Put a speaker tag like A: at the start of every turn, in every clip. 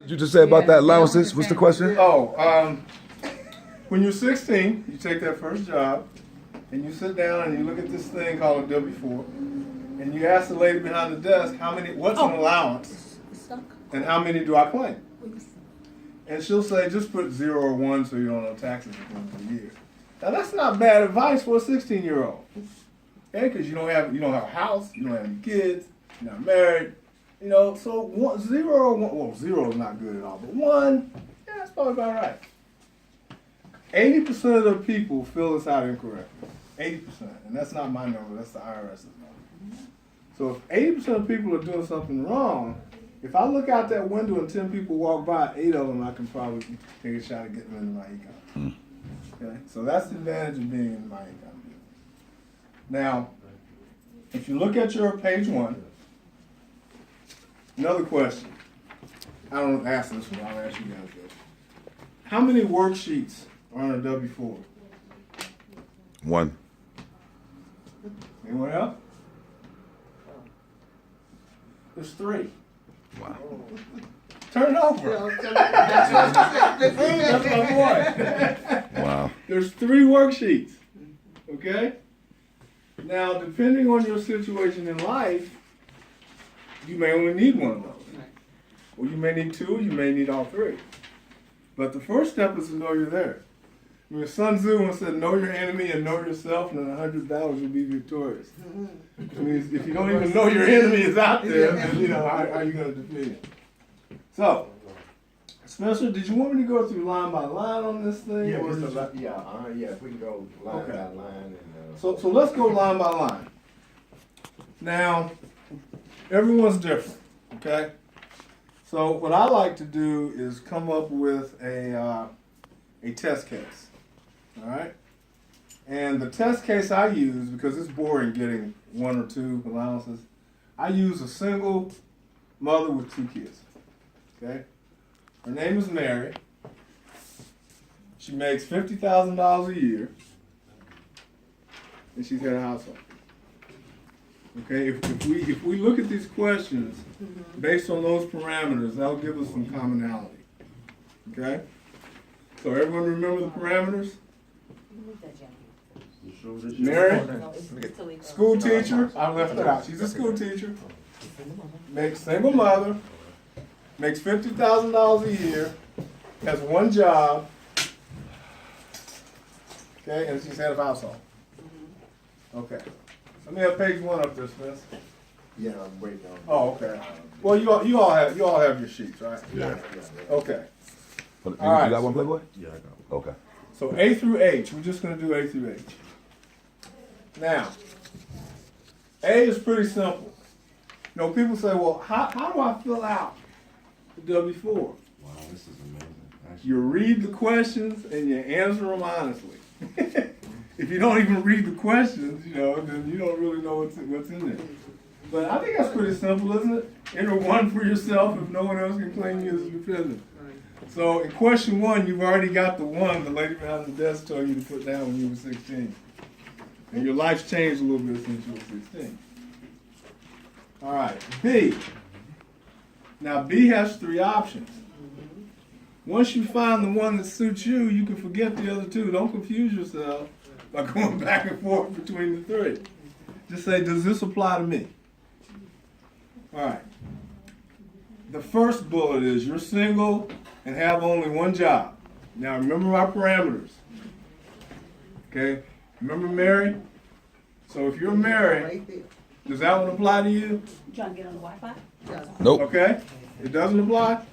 A: What you just say about that allowances? What's the question?
B: Oh, when you're 16, you take that first job, and you sit down and you look at this thing called a W-4, and you ask the lady behind the desk, what's an allowance, and how many do I claim? And she'll say, just put 0 or 1 so you don't owe taxes at the end of the year. Now that's not bad advice for a 16-year-old, okay? Because you don't have a house, you don't have any kids, you're not married. So 0 or 1, well, 0 is not good at all, but 1, yeah, that's probably about right. 80% of the people fill this out incorrectly. 80%, and that's not my number, that's the IRS's number. So if 80% of people are doing something wrong, if I look out that window and 10 people walk by, 8 of them I can probably take a shot at getting them into my econ. Okay, so that's the advantage of being in my econ business. Now, if you look at your page 1, another question. I don't ask this one, I'll ask you guys this. How many worksheets are on a W-4?
A: 1.
B: Anyone else? There's 3.
A: Wow.
B: Turn it over. That's my boy.
A: Wow.
B: There's 3 worksheets. Okay? Now, depending on your situation in life, you may only need 1 of those. Or you may need 2, you may need all 3. But the first step is to know you're there. I mean, Sun Tzu once said, know your enemy and know yourself, and in 100 battles you'll be victorious. Which means if you don't even know your enemy is out there, then, how are you going to defeat him? So, Spencer, did you want me to go through line by line on this thing?
C: Yeah, if we can go line by line.
B: So let's go line by line. Now, everyone's different, okay? So what I like to do is come up with a test case, all right? And the test case I use, because it's boring getting 1 or 2 allowances, I use a single mother with 2 kids, okay? Her name is Mary. She makes $50,000 a year, and she's had a household. Okay, if we look at these questions based on those parameters, that'll give us some commonality. Okay? So everyone remember the parameters? Mary, school teacher, I left her out. She's a school teacher. Makes single mother, makes $50,000 a year, has 1 job, okay, and she's head of household. Okay. Let me have page 1 up there, Smith.
C: Yeah, I'm waiting on.
B: Oh, okay. Well, you all have your sheets, right?
C: Yeah.
B: Okay.
A: You
B: All right.
A: got one, Playboy?
C: Yeah, I got one.
A: Okay.
B: So A through H. We're just going to do A through H. Now, A is pretty simple. People say, well, how do I fill out the W-4?
C: Wow, this is amazing. Actually.
B: You read the questions and you answer them honestly. If you don't even read the questions, then you don't really know what's in there. But I think that's pretty simple, isn't it? Enter 1 for yourself if no one else can claim you as a defendant. So in question 1, you've already got the 1 the lady behind the desk told you to put down when you were 16. And your life's changed a little bit since you were 16. All right, B. Now B has 3 options. Once you find the one that suits you, you can forget the other 2. Don't confuse yourself by going back and forth between the 3. Just say, does this apply to me? All right. The first bullet is you're single and have only 1 job. Now remember my parameters. Okay? Remember Mary? So if you're married, does that one apply to you?
D: You trying to get on the Wi-Fi?
A: Nope.
B: Okay? It doesn't apply?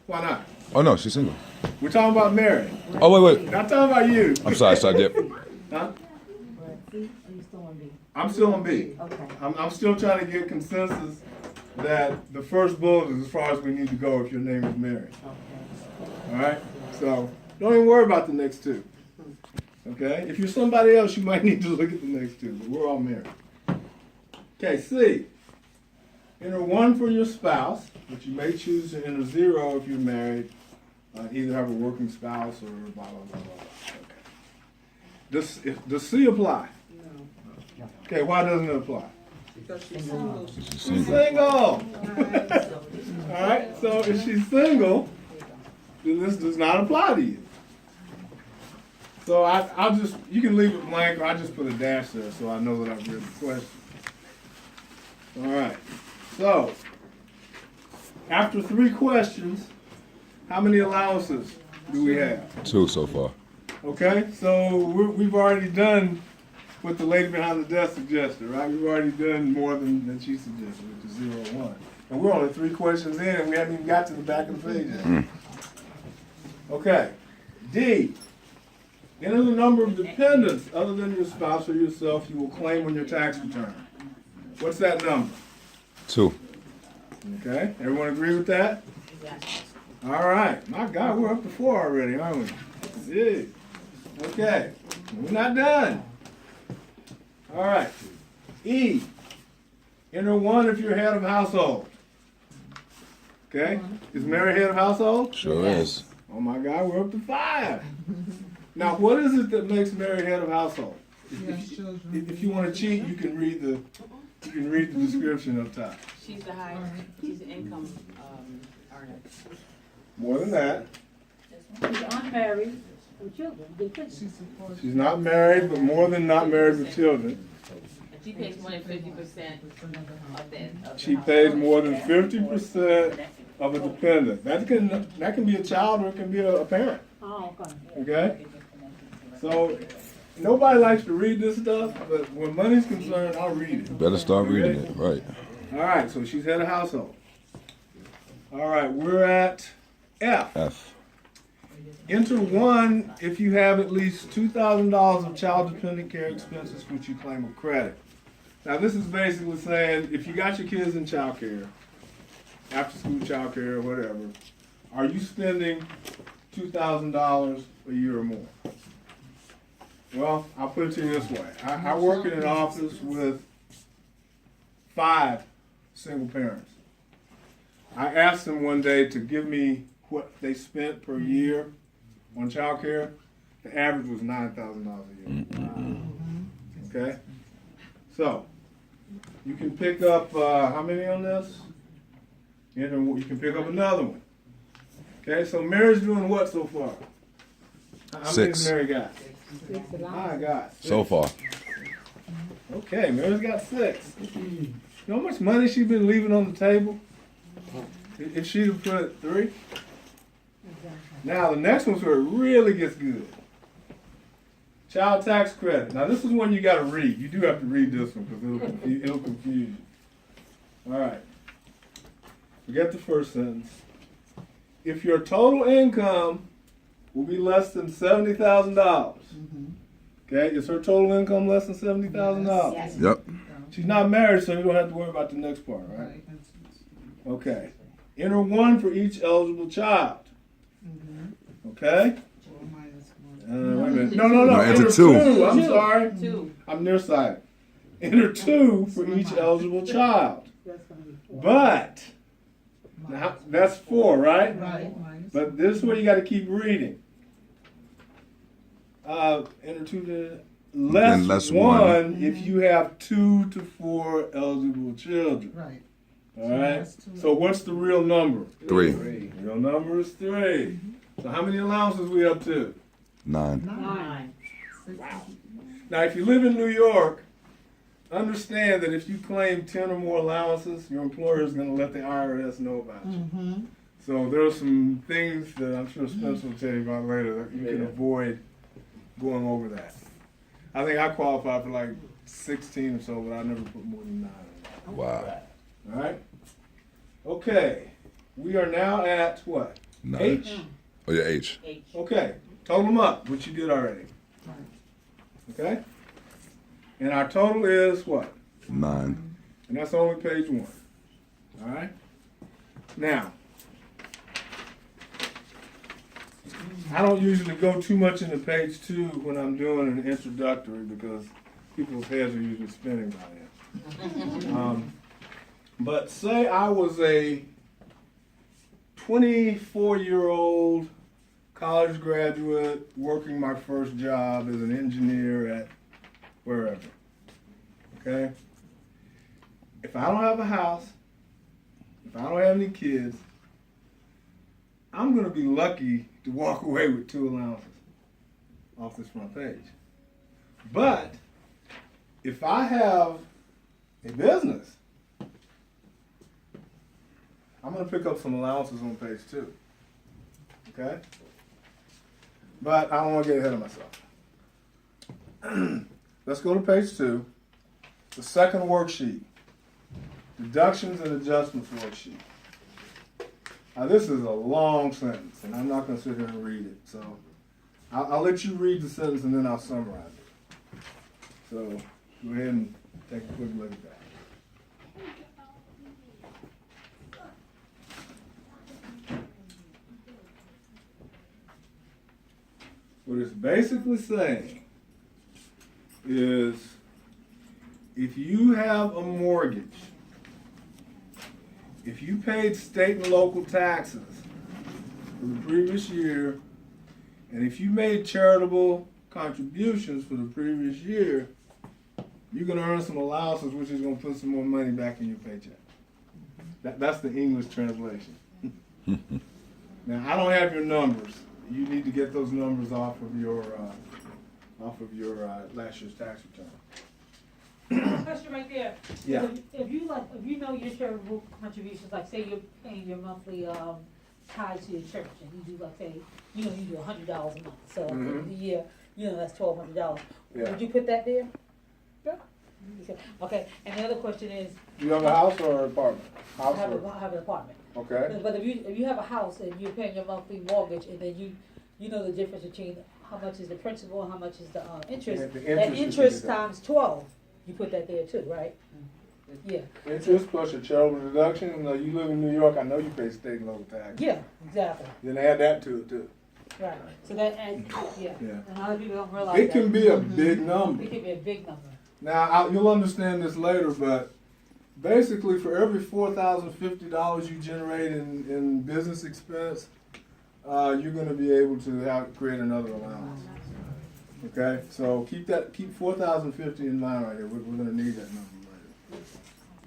B: Why not?
A: Oh, no, she's single.
B: We're talking about Mary.
A: Oh, wait.
B: Not talking about you.
A: I'm sorry, Dip.
B: Huh?
D: C, or you still on B?
B: I'm still on B.
D: Okay.
B: I'm still trying to get consensus that the first bullet is as far as we need to go if your name is Mary. All right? So don't even worry about the next 2. Okay? If you're somebody else, you might need to look at the next 2, but we're all married. Okay, C. Enter 1 for your spouse, but you may choose to enter 0 if you're married. Either have a working spouse or blah, blah, blah, blah, blah. Okay. Does C apply?
D: No.
B: Okay, why doesn't it apply?
E: Because she's single.
A: She's
B: She's
A: single.
B: single. All right, so if she's single, then this does not apply to you. So I'll just, you can leave it blank, or I just put a dash there so I know that I've read the question. All right, so after 3 questions, how many allowances do we have?
A: 2 so far.
B: Okay, so we've already done what the lady behind the desk suggested, right? We've already done more than she suggested, which is 0 or 1. And we're only 3 questions in, and we haven't even got to the back of the page yet. Okay, D. Enter the number of dependents other than your spouse or yourself you will claim on your tax return. What's that number?
A: 2.
B: Okay, everyone agree with that? All right, my God, we're up to 4 already, aren't we? Yeah. Okay, we're not done. All right, E. Enter 1 if you're head of household. Okay, is Mary head of household?
A: Sure is.
B: Oh my God, we're up to 5. Now, what is it that makes Mary head of household? If you want to cheat, you can read the description up top.
F: She's the highest, she's the income earner.
B: More than that,
D: She's unmarried with children, dependent.
B: she's not married, but more than not married with children.
F: And she pays more than 50% of that.
B: She pays more than 50% of a dependent. That can be a child or it can be a parent.
D: Oh, okay.
B: Okay? So nobody likes to read this stuff, but when money's concerned, I'll read it.
A: Better start reading it. Right.
B: All right, so she's head of household. All right, we're at F.
A: F.
B: Enter 1 if you have at least $2,000 of child dependent care expenses which you claim of credit. Now this is basically saying if you got your kids in child care, after school child care or whatever, are you spending $2,000 a year or more? Well, I'll put it to you this way. I work in an office with 5 single parents. I asked them one day to give me what they spent per year on child care. The average was $9,000 a year. Okay? So, you can pick up, how many on this? You can pick up another one. Okay, so Mary's doing what so far? How many
A: 6.
B: has Mary got? My God. 6.
A: So far.
B: Okay, Mary's got 6. You know how much money she's been leaving on the table? If she'd have put 3? Now, the next one's where it really gets good. Child tax credit. Now, this is one you got to read. You do have to read this one because it'll confuse you. All right. Forget the first sentence. If your total income will be less than $70,000, okay, is her total income less than $70,000?
D: Yes.
A: Yep.
B: She's not married, so you don't have to worry about the next part, right? Okay. Enter 1 for each eligible child. Okay? Wait a minute. No.
A: No, enter 2.
B: I'm sorry.
F: 2.
B: I'm nearsighted. Enter 2 for each eligible child.
D: That's gonna be 4.
B: But, now, that's 4, right?
E: Right.
B: But this is where you got to keep reading. Enter 2 to
A: Then
B: less
A: less
B: 1 if you have 2 to 4 eligible children.
E: Right.
B: All right. So what's the real number?
A: 3.
B: Real number is 3. So how many allowances we up to?
A: 9.
F: 9.
B: Now, if you live in New York, understand that if you claim 10 or more allowances, your employer is going to let the IRS know about you. So there are some things that I'm sure Spencer will tell you about later that you can avoid going over that. I think I qualified for like 16 or so, but I never put more than 9 on that.
A: Wow.
B: All right? Okay. We are now at what?
A: 9.
B: H?
A: Oh, yeah, H.
F: H.
B: Okay. Total them up, which you did already. Okay? And our total is what?
A: 9.
B: And that's only page 1. All right? Now, I don't usually go too much into page 2 when I'm doing an introductory because people's heads are usually spinning by then. But say I was a 24-year-old college graduate working my first job as an engineer at wherever. Okay? if I don't have a house, if I don't have any kids, I'm gonna be lucky to walk away with 2 allowances off this front page. But if I have a business, I'm gonna pick up some allowances on page 2. Okay? But I don't wanna get ahead of myself. Let's go to page 2, the second worksheet, deductions and adjustments worksheet. Now this is a long sentence, and I'm not gonna sit here and read it, so I'll let you read the sentence and then I'll summarize it. So go ahead and take a quick look at that. What it's basically saying is if you have a mortgage, if you paid state and local taxes for the previous year, and if you made charitable contributions for the previous year, you're going to earn some allowances, which is going to put some more money back in your paycheck. That's the English translation. Now, I don't have your numbers. You need to get those numbers off of your last year's tax return.
D: Question right there.
B: Yeah.
D: If you know your charitable contributions, like say you're paying your monthly tie to your church, and you do like say, you do $100 a month. So
B: Mhm.
D: the year, that's $1,200.
B: Yeah.
D: Would you put that there? Yeah. Okay. And the other question is,
B: Do you have a house or an apartment?
D: I
B: House
D: have,
B: or?
D: I have an apartment.
B: Okay.
D: But if you have a house and you're paying your monthly mortgage, and then you know the difference between how much is the principal and how much is the interest.
B: Yeah, the
D: That
B: interest is
D: interest
B: deducted.
D: times 12. You put that there too, right? Yeah.
B: Interest plus your charitable deduction. You live in New York, I know you pay state and local tax.
D: Yeah, exactly.
B: Then add that to it too.
D: Right. So that adds, yeah.
B: Yeah.
D: And a lot of people don't realize
B: It can
D: that.
B: be a big number.
D: It can be a big number.
B: Now, you'll understand this later, but basically for every $4,050 you generate in business expense, you're going to be able to create another allowance. Okay, so keep $4,050 in mind right here. We're going to need that number later.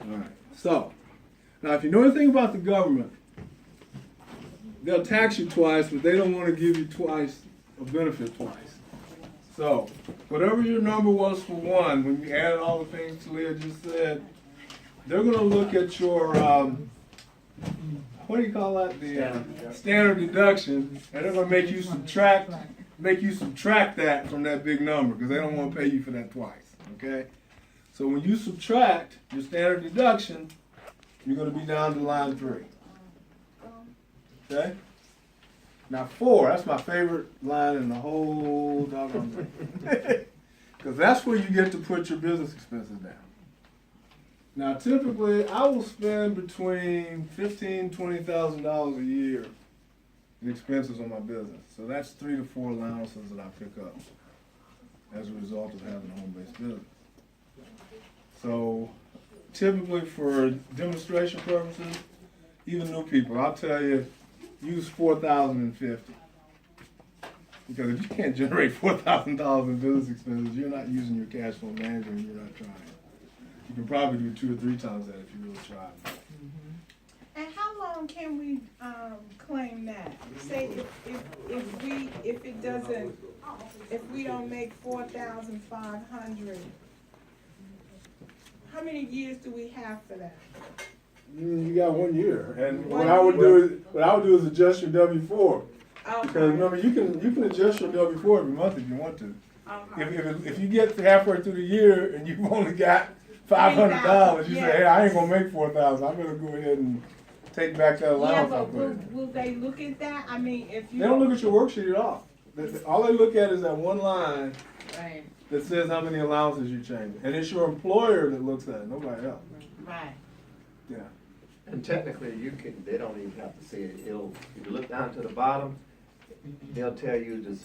B: All right. So now, if you know anything about the government, they'll tax you twice, but they don't want to give you a benefit twice. So whatever your number was for one, when you added all the things Talia just said, they're going to look at your what do you call that? The standard deduction, and they're going to make you subtract that from that big number because they don't want to pay you for that twice. Okay, so when you subtract your standard deduction, you're going to be down to line 3. Okay. Now 4, that's my favorite line in the whole doggone thing. Because that's where you get to put your business expenses down. Now typically I will spend between $15,000 and $20,000 a year in expenses on my business. So that's 3 to 4 allowances that I pick up as a result of having a home-based business. So typically for demonstration purposes, even new people, I'll tell you, use $4,050. Because if you can't generate $4,000 in business expenses, you're not using your cash flow manager and you're not trying. You can probably do 2 or 3 times that if you really try.
E: And how long can we claim that? Say if we don't make 4,500, how many years do we have for that?
B: You got 1 year, and what
E: 1
B: I would
E: year.
B: do is adjust your W-4.
E: Okay.
B: Because remember, you can adjust your W-4 every month if you want to.
E: Okay.
B: If you get halfway through the year and you've only got $500, you say, hey, I ain't gonna make 4,000. I'm gonna go ahead and take back that
E: Yeah,
B: allowance I
E: but
B: put in.
E: will they look at that? I mean, if you
B: They don't look at your worksheet at all. All they look at is that one line
F: Right.
B: that says how many allowances you changed. And it's your employer that looks at it, nobody else.
E: right.
B: Yeah.
C: And technically, they don't even have to see it. If you look down to the bottom, they'll tell you to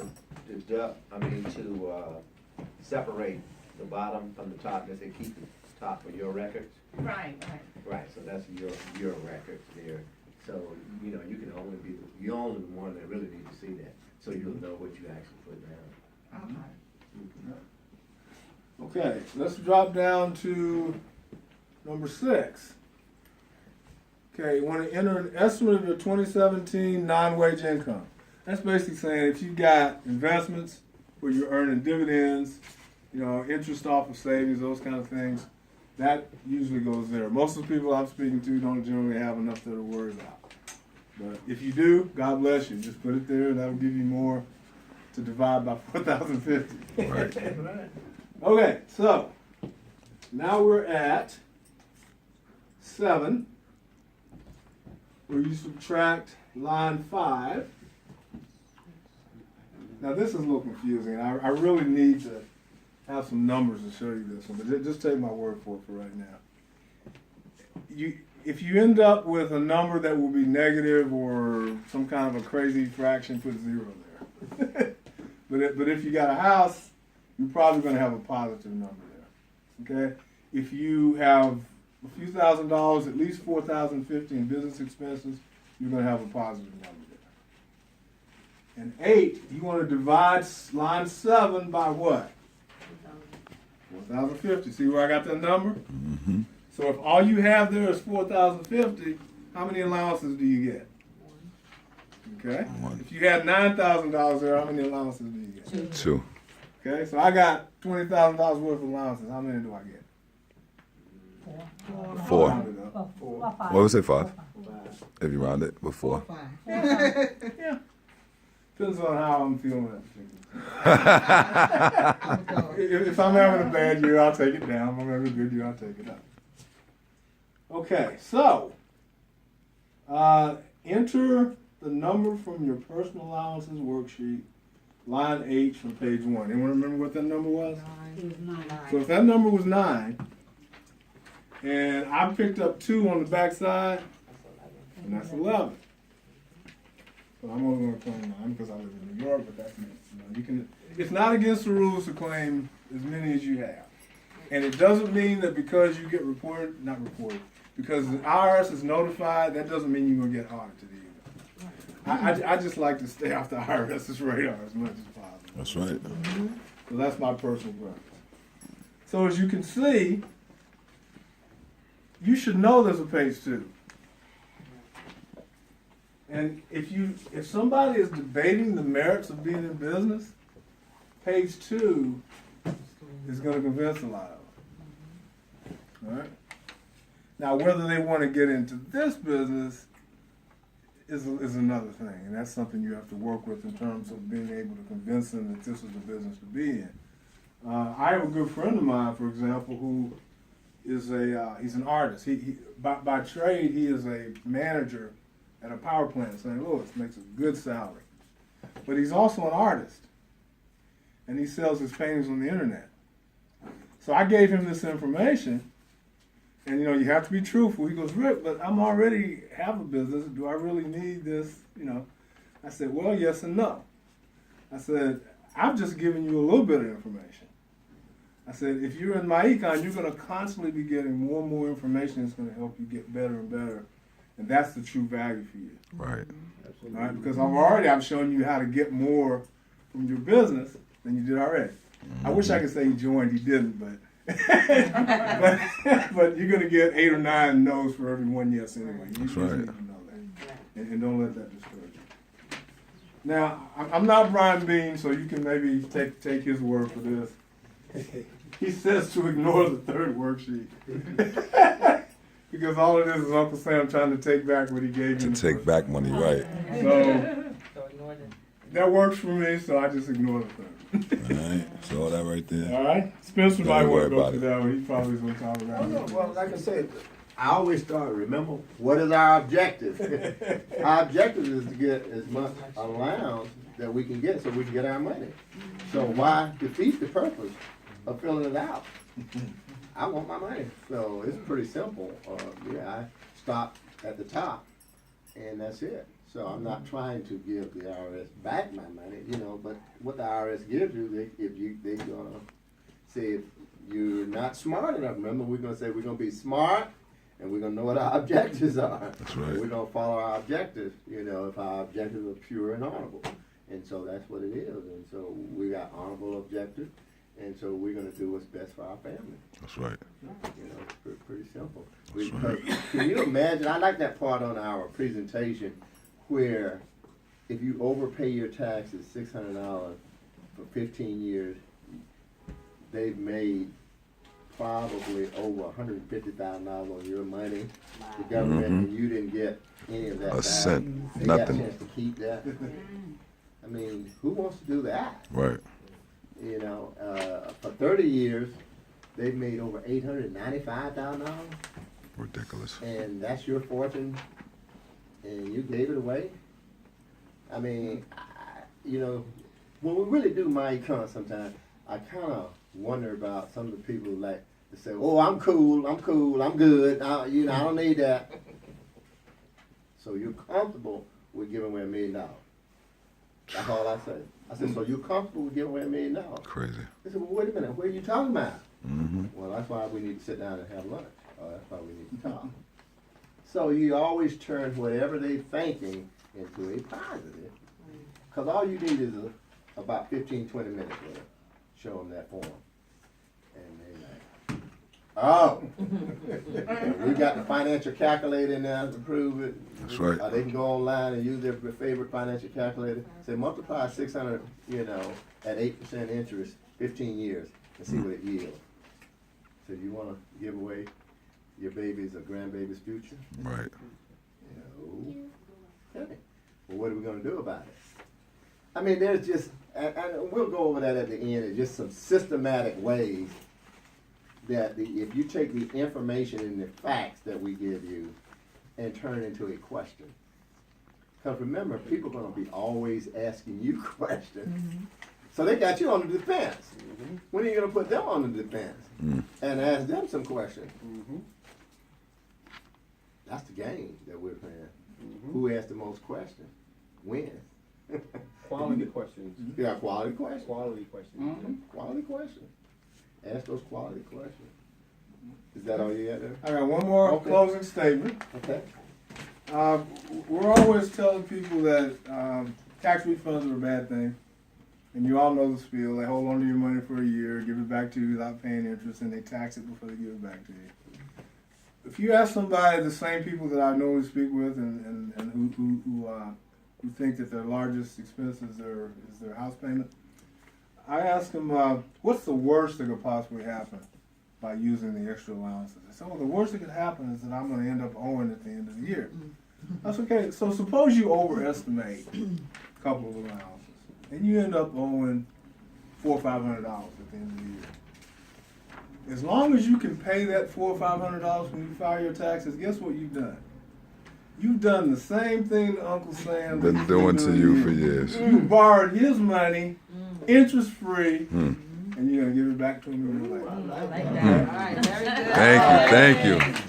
C: separate the bottom from the top. They say keep the top for your records.
E: Right.
C: Right, so that's your records there. So, you can only you're only the one that really need to see that. So you'll know what you actually put down.
E: Okay.
B: Okay, let's drop down to Number 6. Okay, you want to enter an estimate of your 2017 non-wage income. That's basically saying if you've got investments where you're earning dividends, interest off of savings, those kind of things, that usually goes there. Most of the people I'm speaking to don't generally have enough there to worry about. But if you do, God bless you. Just put it there, and that'll give you more to divide by 4,050.
A: Right.
B: Okay, so now we're at 7, where you subtract line 5. Now this is a little confusing. I really need to have some numbers to show you this one, but just take my word for it for right now. If you end up with a number that will be negative or some kind of a crazy fraction, put 0 there. but if you got a house, you're probably going to have a positive number there. Okay? If you have a few $1,000s, at least $4,050 in business expenses, you're going to have a positive number there. And 8, you want to divide line 7 by what? 4,050. See where I got that number?
A: Mm-hmm.
B: So if all you have there is 4,050, how many allowances do you get? Okay.
A: 1.
B: If you had $9,000 there, how many allowances do you get?
A: 2.
B: Okay. So I got $20,000 worth of allowances. How many do I get?
A: 4.
B: Round it up.
A: What was it, 5? If you round it with 4.
B: Yeah. Depends on how I'm feeling that particular time. If I'm having a bad year, I'll take it down. If I'm having a good year, I'll take it up. Okay, so enter the number from your personal allowances worksheet, line H from page 1. Anyone remember what that number was?
D: It was 9.
B: So if that number was 9, and I picked up 2 on the back side, and that's 11. So I'm only going to claim 9 because I live in New York, but that's me. You can. It's not against the rules to claim as many as you have. And it doesn't mean that because you get because the IRS is notified, that doesn't mean you're going to get audited either. I just like to stay off the IRS's radar as much as possible.
A: That's right.
B: So that's my personal preference. So as you can see, you should know there's a page 2. And if somebody is debating the merits of being in business, page 2 is going to convince a lot of them. All right? Now, whether they want to get into this business is another thing, and that's something you have to work with in terms of being able to convince them that this is the business to be in. I have a good friend of mine, for example, who is he's an artist. He by trade, he is a manager at a power plant in St. Louis, makes a good salary. But he's also an artist, and he sells his paintings on the internet. So I gave him this information, and you have to be truthful. He goes, Rick, but I'm already have a business. Do I really need this? I said, well, yes and no. I said, I've just given you a little bit of information. I said, if you're in my econ, you're going to constantly be getting more and more information that's going to help you get better and better. And that's the true value for you.
A: Right.
B: All right? Because I've shown you how to get more from your business than you did already. I wish I could say he joined, he didn't, but but you're going to get 8 or 9 no's for every 1 yes anyway. You
A: That's
B: just
A: right.
B: need to know that. And don't let that discourage you. Now, I'm not Brian Bean, so you can maybe take his word for this. He says to ignore the 3rd worksheet. Because all it is Uncle Sam trying to take back what he gave
A: To
B: you.
A: take back money, right.
B: So that works for me, so I just ignore the 3rd.
A: All right. So that right there.
B: All right? Spencer might
A: Don't
B: want
A: worry
B: to go
A: about
B: through
A: it.
B: that one. He probably is going to talk about it.
C: Well, like I said, I always start, remember, what is our objective? Our objective is to get as much allowance that we can get so we can get our money. So why defeat the purpose of filling it out? I want my money. So it's pretty simple. I stop at the top, and that's it. So I'm not trying to give the IRS back my money, but what the IRS gives you, they're gonna say if you're not smart enough. Remember, we're gonna say we're gonna be smart, and we're gonna know what our objectives are.
A: That's right.
C: And we're gonna follow our objectives. If our objectives are pure and honorable, and so that's what it is. And so we got honorable objectives, And so we're gonna do what's best for our family.
A: That's right.
C: You know, it's pretty simple.
A: That's
C: Because
A: right.
C: can you imagine, I like that part on our presentation where if you overpay your taxes $600 for 15 years, they've made probably over $150,000 on your money, the government, and you didn't get any of that
A: A
C: back.
A: cent,
C: They got a
A: nothing.
C: chance to keep that. I mean, who wants to do that?
A: Right.
C: You know, for 30 years, they've made over $895,000,
A: Ridiculous.
C: and that's your fortune, and you gave it away. I mean, you know, when we really do my econ sometimes, I kind of wonder about some of the people who like to say, "Oh, I'm cool, I'm good. You know, I don't need that." So you're comfortable with giving away $1 million? That's all I say. I said, so you're comfortable with giving away $1 million?
A: Crazy.
C: They said, well, wait a minute, what are you talking about?
A: Mm-hmm.
C: Well, that's why we need to sit down and have lunch. That's why we need to talk. So you always turn whatever they're thinking into a positive. Because all you need is about 15, 20 minutes with it. Show them that form. And they're like, oh. We got the financial calculator in there to prove it.
A: That's right.
C: They can go online and use their favorite financial calculator. Say multiply 600, you know, at 8% interest, 15 years, and see what it yields. So you want to give away your baby's or grandbaby's future?
A: Right.
C: No. Okay. Well, what are we going to do about it? I mean, there's just, and we'll go over that at the end, it's just some systematic ways that if you take the information and the facts that we give you and turn it into a question. Because remember, people are going to be always asking you questions. So they got you on the defense. When are you going to put them on the defense and ask them some questions? That's the game that we're playing. Who asks the most questions? Wins.
G: Quality questions.
C: Yeah, quality questions.
G: Quality questions.
C: Quality questions. Ask those quality questions. Is that all you got there?
B: I got one more
C: Okay.
B: closing statement.
C: Okay.
B: We're always telling people that tax refunds are a bad thing. And you all know the spiel. They hold on to your money for a year, give it back to you without paying interest, and they tax it before they give it back to you. If you ask somebody, the same people that I normally speak with and who think that their largest expense is their house payment, I ask them, what's the worst that could possibly happen by using the extra allowances? They say, well, the worst that could happen is that I'm going to end up owing at the end of the year. That's okay. So suppose you overestimate a couple of allowances, and you end up owing $400 or $500 at the end of the year. As long as you can pay that $400 or $500 when you file your taxes, guess what you've done? You've done the same thing that Uncle Sam
A: Been doing to you for years.
B: You borrowed his money, interest free, and you're gonna give it back to him.
F: I like that. All right, very good.
A: Thank you. Thank you.